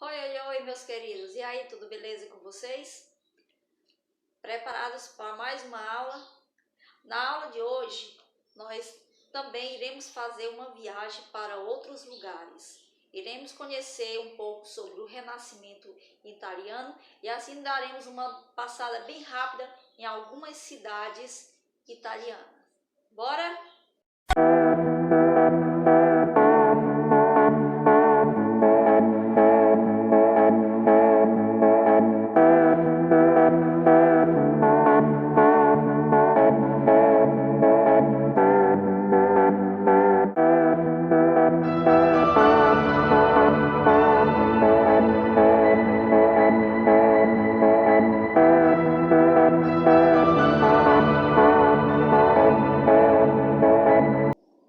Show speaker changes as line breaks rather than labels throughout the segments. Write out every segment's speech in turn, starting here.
Oi, oi, oi, meus queridos. E aí, tudo beleza com vocês? Preparados para mais uma aula? Na aula de hoje, nós também iremos fazer uma viagem para outros lugares. Iremos conhecer um pouco sobre o Renascimento italiano e assim daremos uma passada bem rápida em algumas cidades italianas. Bora?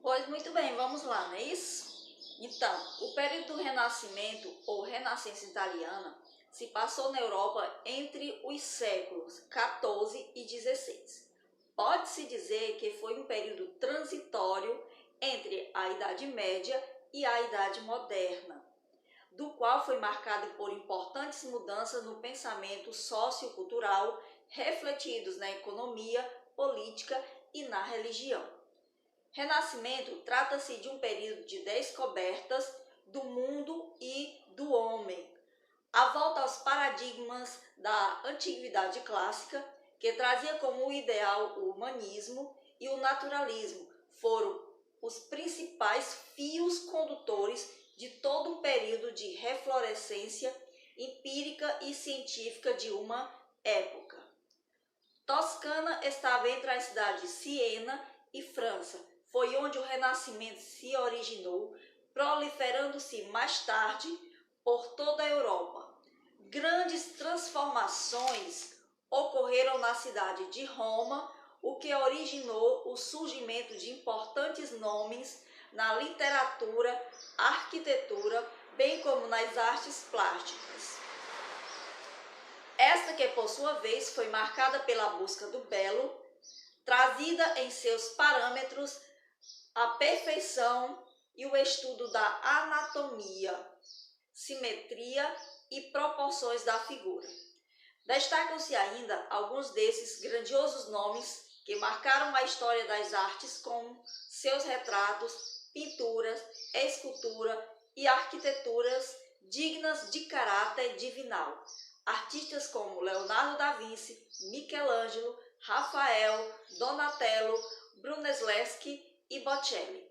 Pois muito bem, vamos lá, não é isso? Então, o período do Renascimento ou Renascença italiana se passou na Europa entre os séculos XIV e XVI. Pode-se dizer que foi um período transitório entre a Idade Média e a Idade Moderna, do qual foi marcado por importantes mudanças no pensamento sociocultural, refletidos na economia, política e na religião. Renascimento trata-se de um período de descobertas do mundo e do homem. A volta aos paradigmas da antiguidade clássica, que trazia como ideal o humanismo e o naturalismo, foram os principais fios condutores de todo um período de reflorescência empírica e científica de uma época. Toscana estava entre as cidades de Siena e França. Foi onde o Renascimento se originou, proliferando-se mais tarde por toda a Europa. Grandes transformações ocorreram na cidade de Roma, o que originou o surgimento de importantes nomes na literatura, arquitetura, bem como nas artes plásticas. Esta que, por sua vez, foi marcada pela busca do belo, trazida em seus parâmetros a perfeição e o estudo da anatomia, simetria e proporções da figura. Destacam-se ainda alguns desses grandiosos nomes que marcaram a história das artes, como seus retratos, pinturas, escultura e arquiteturas dignas de caráter divinal. Artistas como Leonardo da Vinci, Michelangelo, Rafael, Donatello, Brunelleschi e Botticelli,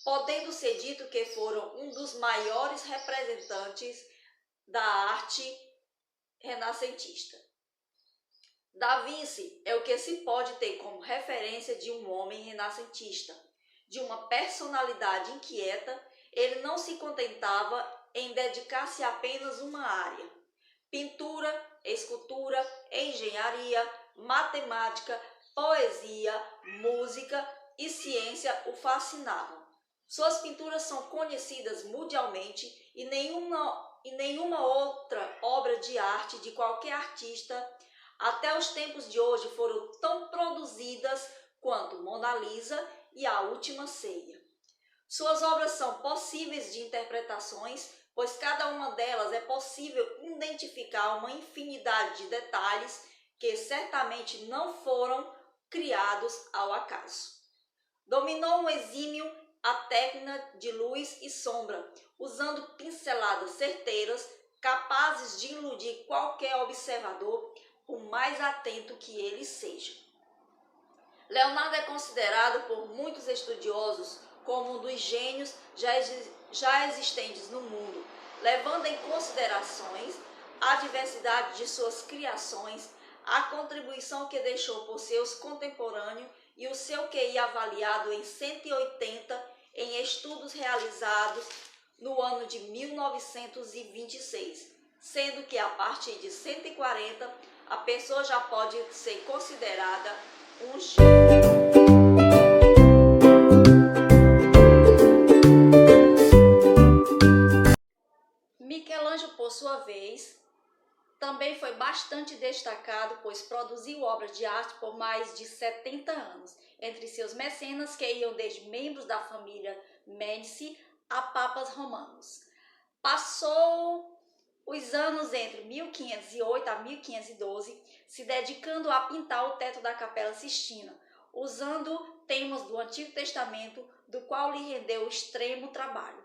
podendo ser dito que foram um dos maiores representantes da arte renascentista. Da Vinci é o que se pode ter como referência de um homem renascentista, de uma personalidade inquieta. Ele não se contentava em dedicar-se a apenas uma área. Pintura, escultura, engenharia, matemática, poesia, música e ciência o fascinavam. Suas pinturas são conhecidas mundialmente e nenhuma outra obra de arte de qualquer artista até os tempos de hoje foram tão produzidas quanto Mona Lisa e A Última Ceia. Suas obras são possíveis de interpretações, pois cada uma delas é possível identificar uma infinidade de detalhes que certamente não foram criados ao acaso. Dominou um exímio a técnica de luz e sombra, usando pinceladas certeiras, capazes de iludir qualquer observador, por mais atento que ele seja. Leonardo é considerado por muitos estudiosos como um dos gênios já existentes no mundo, levando em considerações a diversidade de suas criações, a contribuição que deixou por seus contemporâneos e o seu QI avaliado em 180 em estudos realizados no ano de 1926, sendo que a partir de 140 a pessoa já pode ser considerada um gênio. Michelangelo, por sua vez, também foi bastante destacado, pois produziu obras de arte por mais de 70 anos, entre seus mecenas que iam desde membros da família Médici a papas romanos. Passou os anos entre 1508 a 1512, se dedicando a pintar o teto da Capela Sistina, usando temas do Antigo Testamento, do qual lhe rendeu extremo trabalho.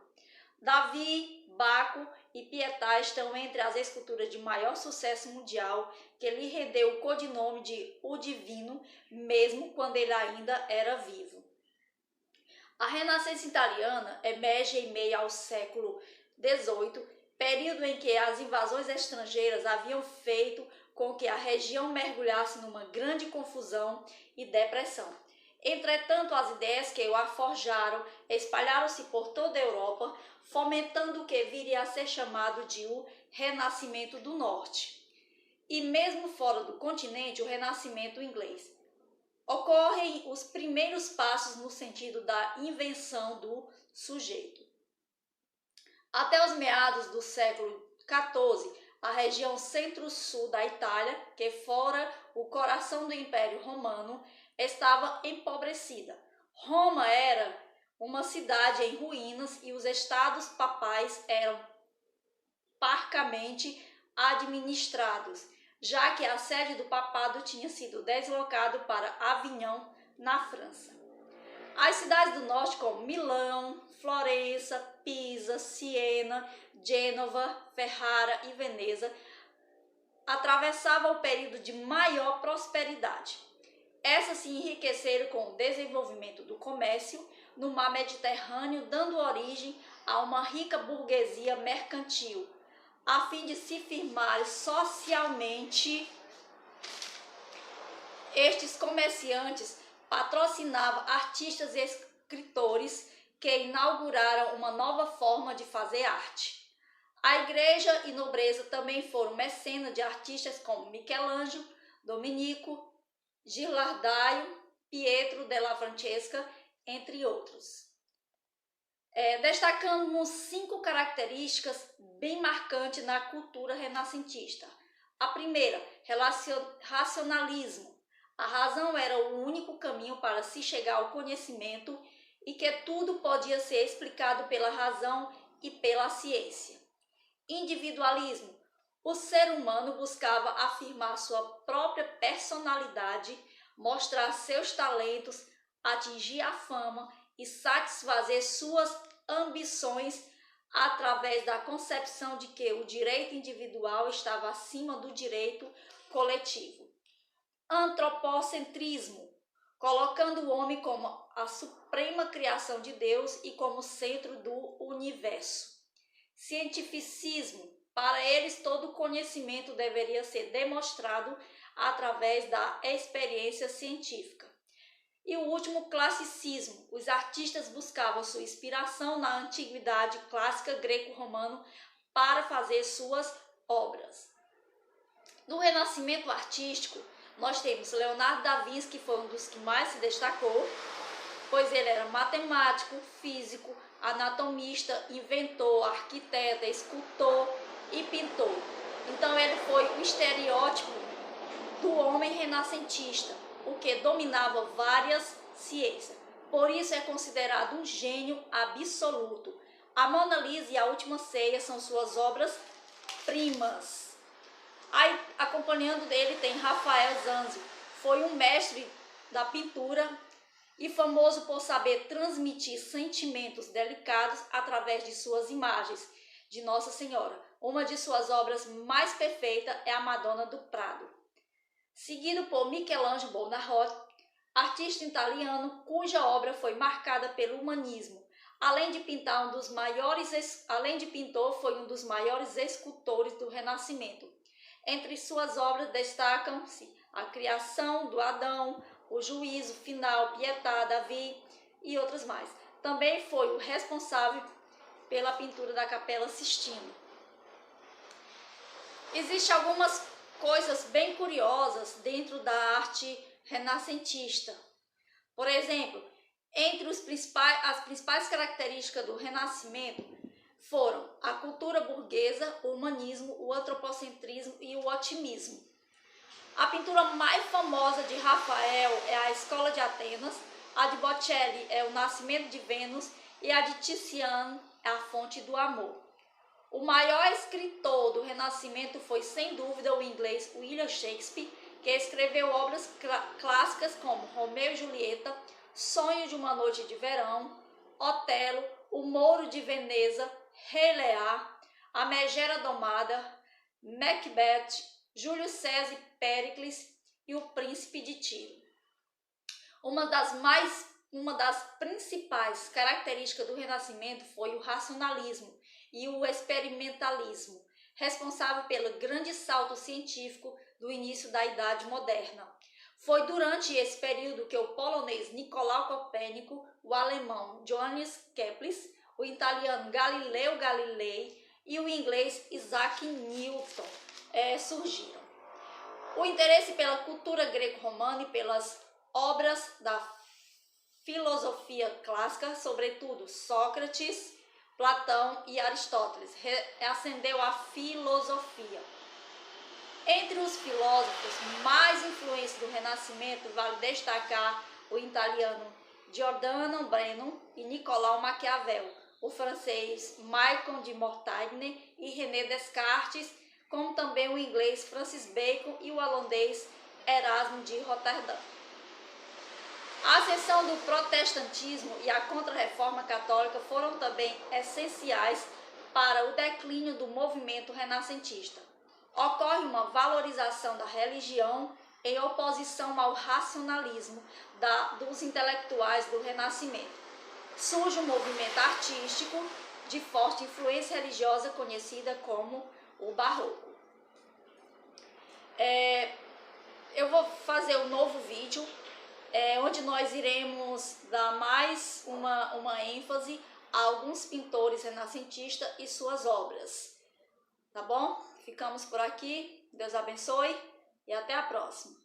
Davi, Baco e Pietà estão entre as esculturas de maior sucesso mundial, que lhe rendeu o codinome de O Divino, mesmo quando ele ainda era vivo. A Renascença italiana emerge em meio ao século XVIII, período em que as invasões estrangeiras haviam feito com que a região mergulhasse numa grande confusão e depressão. Entretanto, as ideias que a forjaram espalharam-se por toda a Europa, fomentando o que viria a ser chamado de o Renascimento do Norte. E mesmo fora do continente, o Renascimento inglês. Ocorrem os primeiros passos no sentido da invenção do sujeito. Até os meados do século XIV, a região centro-sul da Itália, que fora o coração do Império Romano, estava empobrecida. Roma era uma cidade em ruínas e os estados papais eram parcamente administrados, já que a sede do papado tinha sido deslocado para Avignon, na França. As cidades do norte, como Milão, Florença, Pisa, Siena, Gênova, Ferrara e Veneza, atravessavam o período de maior prosperidade. Essas se enriqueceram com o desenvolvimento do comércio no mar Mediterrâneo, dando origem a uma rica burguesia mercantil, a fim de se firmar socialmente. Estes comerciantes patrocinavam artistas e escritores que inauguraram uma nova forma de fazer arte. A igreja e nobreza também foram mecenas de artistas como Michelangelo, Domenico, Ghirlandaio, Pietro della Francesca, entre outros. Destacamos 5 características bem marcantes na cultura renascentista. A primeira, racionalismo. A razão era o único caminho para se chegar ao conhecimento e que tudo podia ser explicado pela razão e pela ciência. Individualismo. O ser humano buscava afirmar sua própria personalidade, mostrar seus talentos, atingir a fama e satisfazer suas ambições através da concepção de que o direito individual estava acima do direito coletivo. Antropocentrismo, colocando o homem como a suprema criação de Deus e como centro do universo. Cientificismo, para eles todo conhecimento deveria ser demonstrado através da experiência científica. E o último, classicismo. Os artistas buscavam sua inspiração na antiguidade clássica greco-romana para fazer suas obras. No Renascimento artístico, nós temos Leonardo da Vinci, que foi um dos que mais se destacou, pois ele era matemático, físico, anatomista, inventor, arquiteto, escultor e pintor. Então ele foi o estereótipo do homem renascentista, o que dominava várias ciências. Por isso é considerado um gênio absoluto. A Mona Lisa e a Última Ceia são suas obras-primas. Aí, acompanhando dele tem Rafael Zanzi, foi um mestre da pintura e famoso por saber transmitir sentimentos delicados através de suas imagens de Nossa Senhora. Uma de suas obras mais perfeitas é a Madonna do Prado. Seguido por Michelangelo Buonarroti, artista italiano cuja obra foi marcada pelo humanismo. Além de pintor, foi um dos maiores escultores do Renascimento. Entre suas obras destacam-se a criação do Adão, o juízo final, Pietà, Davi e outras mais. Também foi o responsável pela pintura da Capela Sistina. Existem algumas coisas bem curiosas dentro da arte renascentista. Por exemplo, entre as principais características do Renascimento foram a cultura burguesa, o humanismo, o antropocentrismo e o otimismo. A pintura mais famosa de Rafael é a Escola de Atenas, a de Botticelli é o Nascimento de Vênus e a de Tiziano é a Fonte do Amor. O maior escritor do Renascimento foi, sem dúvida, o inglês William Shakespeare, que escreveu obras clássicas como Romeu e Julieta, Sonho de uma Noite de Verão, Otelo, O Mouro de Veneza, Rei Lear, A Megera Domada, Macbeth, Júlio César e Péricles e O Príncipe de Tiro. Uma das principais características do Renascimento foi o racionalismo e o experimentalismo, responsável pelo grande salto científico do início da Idade Moderna. Foi durante esse período que o polonês Nicolau Copérnico, o alemão Johannes Kepler, o italiano Galileu Galilei e o inglês Isaac Newton surgiram. O interesse pela cultura greco-romana e pelas obras da filosofia clássica, sobretudo Sócrates, Platão e Aristóteles, reacendeu a filosofia. Entre os filósofos mais influentes do Renascimento, vale destacar o italiano Giordano Bruno e Nicolau Maquiavel, o francês Michel de Montaigne e René Descartes, como também o inglês Francis Bacon e o holandês Erasmo de Roterdã. A ascensão do protestantismo e a contra-reforma católica foram também essenciais para o declínio do movimento renascentista. Ocorre uma valorização da religião em oposição ao racionalismo dos intelectuais do Renascimento. Surge um movimento artístico de forte influência religiosa conhecida como o Barroco. Eu vou fazer um novo vídeo onde nós iremos dar mais uma ênfase a alguns pintores renascentistas e suas obras. Tá bom? Ficamos por aqui. Deus abençoe e até a próxima.